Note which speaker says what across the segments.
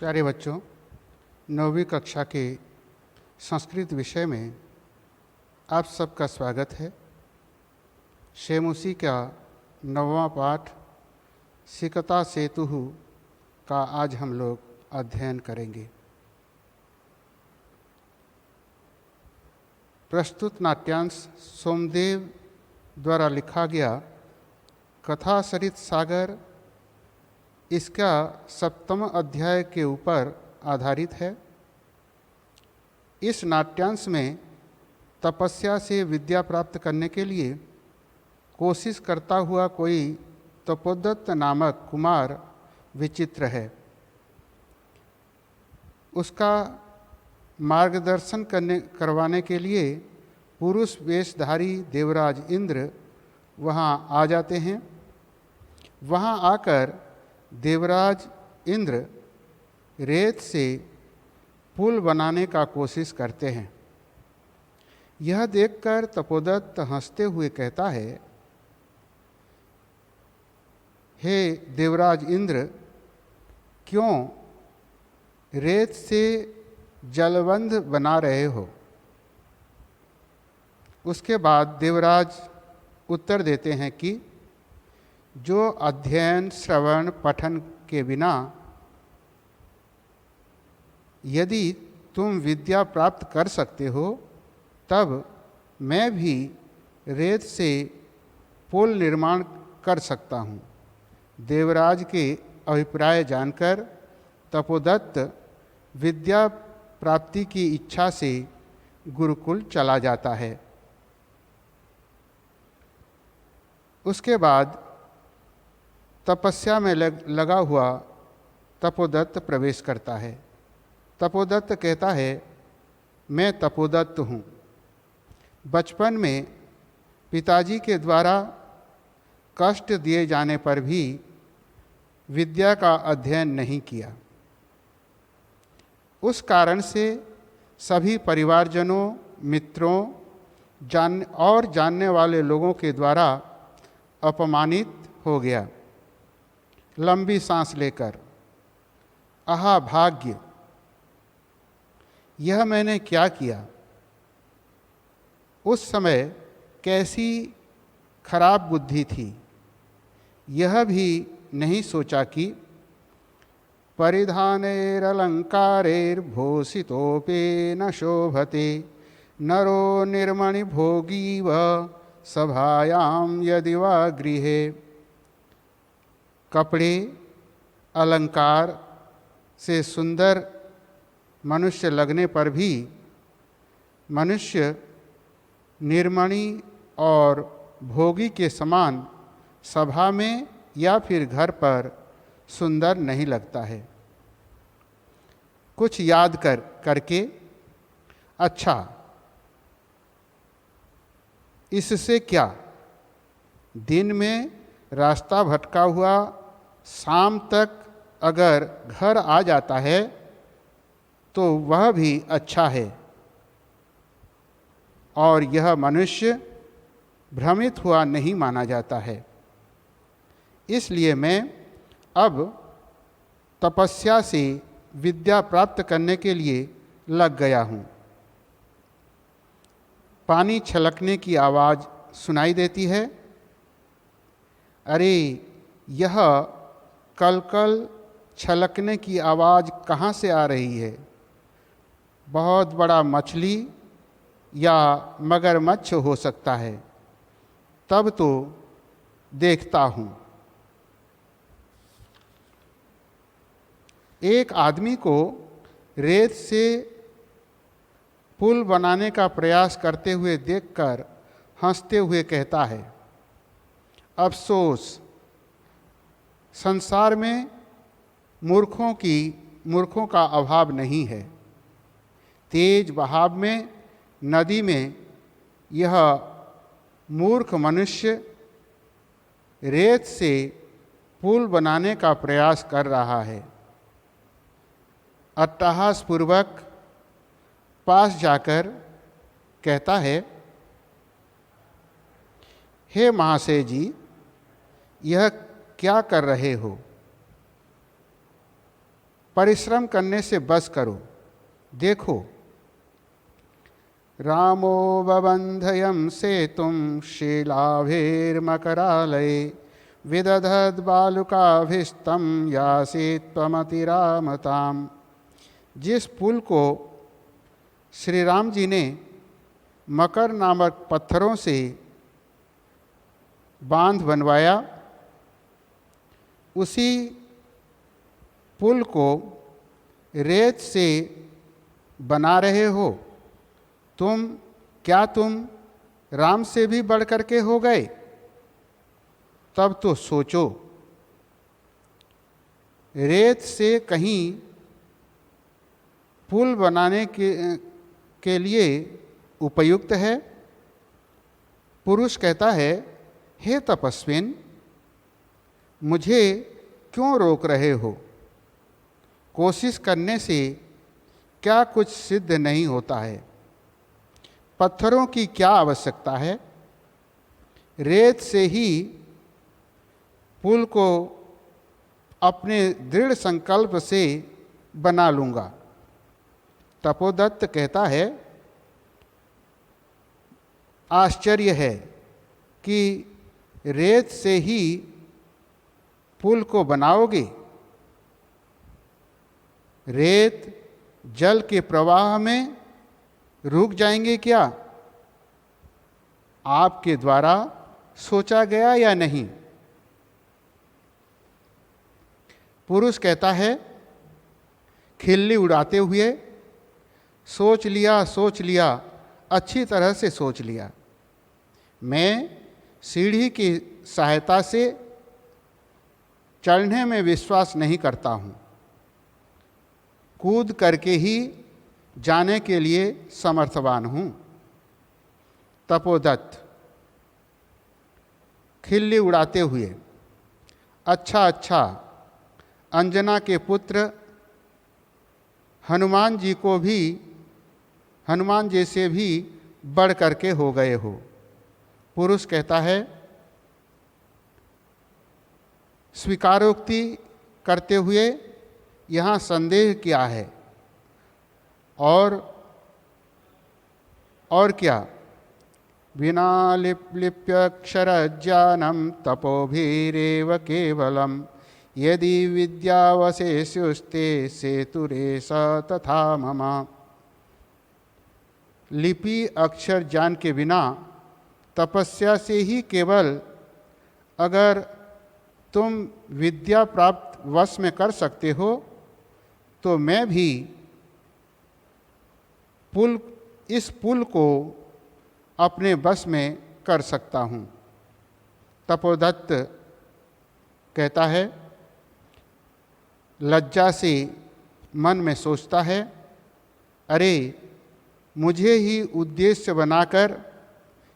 Speaker 1: प्यारे बच्चों, 9वीं कक्षा के संस्कृत विषय में आप सबका स्वागत है। शेमुसी का 9वां पाठ सिकता सेतु का आज हम लोग अध्ययन करेंगे। प्रस्तुत नाट्यांश सोमदेव द्वारा लिखा गया कथा सरित सागर इसका 7वां अध्याय के ऊपर आधारित है। इस नाट्यांश में तपस्या से विद्या प्राप्त करने के लिए कोशिश करता हुआ कोई तपोदत्त नामक कुमार विचित्र है। उसका मार्गदर्शन करवाने के लिए पुरुष वेशधारी देवराज इंद्र वहाँ आ जाते हैं। वहाँ आकर देवराज इंद्र रेत से पुल बनाने का कोशिश करते हैं। यह देखकर तपोदत्त हंसते हुए कहता है, हे देवराज इंद्र, क्यों रेत से जलबंध बना रहे हो? उसके बाद देवराज उत्तर देते हैं कि जो अध्ययन, श्रवण, पठन के बिना यदि तुम विद्या प्राप्त कर सकते हो, तब मैं भी रेत से पुल निर्माण कर सकता हूँ। देवराज के अभिप्राय जानकर तपोदत्त विद्या प्राप्ति की इच्छा से गुरुकुल चला जाता है। उसके बाद तपस्या में लगा हुआ तपोदत्त प्रवेश करता है। तपोदत्त कहता है, मैं तपोदत्त हूँ। बचपन में पिताजी के द्वारा कष्ट दिए जाने पर भी विद्या का अध्ययन नहीं किया। उस कारण से सभी परिवारजनों, मित्रों जानने वाले लोगों के द्वारा अपमानित हो गया। लंबी सांस लेकर, आहा भाग्य, यह मैंने क्या किया? उस समय कैसी खराब बुद्धि थी। यह भी नहीं सोचा कि परिधानैरलङ्कारैर्भूषितोऽपि न शोभते नरो निर्मणि भोगीव सभायां यदि वा गृहे। कपड़े, अलंकार से सुंदर मनुष्य लगने पर भी मनुष्य निर्मणि और भोगी के समान सभा में या फिर घर पर सुंदर नहीं लगता है। कुछ याद करके, अच्छा इससे क्या? दिन में रास्ता भटका हुआ शाम तक अगर घर आ जाता है तो वह भी अच्छा है। और यह मनुष्य भ्रमित हुआ नहीं माना जाता है। इसलिए मैं अब तपस्या से विद्या प्राप्त करने के लिए लग गया हूँ। पानी छलकने की आवाज़ सुनाई देती है। अरे, यह कलकल छलकने की आवाज़ कहाँ से आ रही है? बहुत बड़ा मछली या मगरमच्छ हो सकता है। तब तो देखता हूँ। एक आदमी को रेत से पुल बनाने का प्रयास करते हुए देखकर हंसते हुए कहता है, अफसोस, संसार में मूर्खों का अभाव नहीं है। तेज बहाव में नदी में यह मूर्ख मनुष्य रेत से पुल बनाने का प्रयास कर रहा है। अट्टहास पूर्वक पास जाकर कहता है, हे महाशय जी, यह क्या कर रहे हो? परिश्रम करने से बस करो। देखो, रामो बबंधयं सेतुं शीलाभैर्मकरालये विदधद्बालुकाभिस्तं यासीत्वमतिरामताम्। जिस पुल को श्री राम जी ने मकर नामक पत्थरों से बांध बनवाया, उसी पुल को रेत से बना रहे हो तुम राम से भी बढ़ करके हो गए? तब तो सोचो, रेत से कहीं पुल बनाने के लिए उपयुक्त है? पुरुष कहता है, हे तपस्विन, मुझे क्यों रोक रहे हो? कोशिश करने से क्या कुछ सिद्ध नहीं होता है? पत्थरों की क्या आवश्यकता है? रेत से ही पुल को अपने दृढ़ संकल्प से बना लूँगा। तपोदत्त कहता है, आश्चर्य है कि रेत से ही पुल को बनाओगे? रेत जल के प्रवाह में रुक जाएंगे क्या? आपके द्वारा सोचा गया या नहीं? पुरुष कहता है, खिल्ली उड़ाते हुए, सोच लिया, अच्छी तरह से सोच लिया। मैं सीढ़ी की सहायता से चढ़ने में विश्वास नहीं करता हूँ, कूद करके ही जाने के लिए समर्थवान हूँ। तपोदत्त खिल्ली उड़ाते हुए, अच्छा, अंजना के पुत्र हनुमान जी से भी बढ़ करके हो गए हो। पुरुष कहता है, स्वीकारोक्ति करते हुए यहाँ संदेह क्या है? और क्या? विना लिप्यक्षरज्ञानं तपोभिरेव केवलम यदि विद्यावशेषुस्ते सेतुरेष तथा मम। लिपि अक्षर ज्ञान के बिना तपस्या से ही केवल अगर तुम विद्या प्राप्त वश में कर सकते हो, तो मैं भी इस पुल को अपने बस में कर सकता हूँ। तपोदत्त कहता है, लज्जा से मन में सोचता है, अरे मुझे ही उद्देश्य बनाकर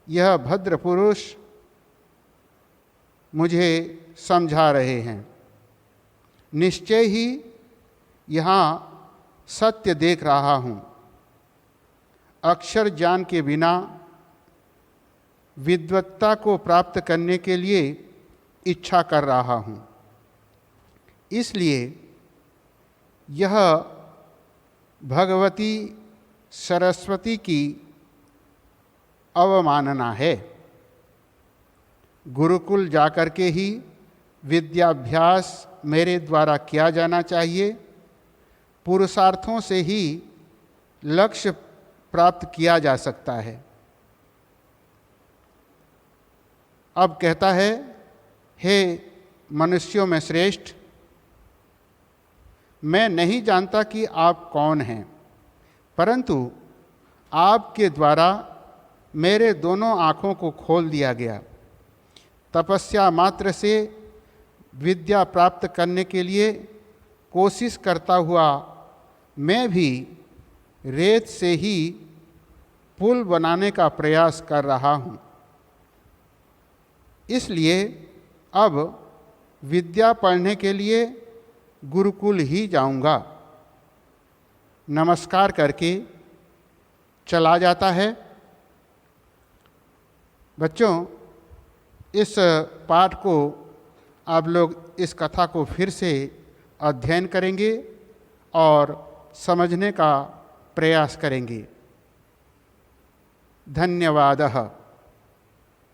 Speaker 1: यह भद्र पुरुष मुझे समझा रहे हैं। निश्चय ही यहाँ सत्य देख रहा हूँ। अक्षर ज्ञान के बिना विद्वत्ता को प्राप्त करने के लिए इच्छा कर रहा हूँ। इसलिए यह भगवती सरस्वती की अवमानना है। गुरुकुल जाकर के ही विद्याभ्यास मेरे द्वारा किया जाना चाहिए। पुरुषार्थों से ही लक्ष्य प्राप्त किया जा सकता है। अब कहता है, हे मनुष्यों में श्रेष्ठ, मैं नहीं जानता कि आप कौन हैं, परंतु आपके द्वारा मेरे दोनों आँखों को खोल दिया गया। तपस्या मात्र से विद्या प्राप्त करने के लिए कोशिश करता हुआ मैं भी रेत से ही पुल बनाने का प्रयास कर रहा हूँ। इसलिए अब विद्या पढ़ने के लिए गुरुकुल ही जाऊंगा। नमस्कार करके चला जाता है। बच्चों, इस पाठ को आप लोग इस कथा को फिर से अध्ययन करेंगे और समझने का प्रयास करेंगे। धन्यवादः।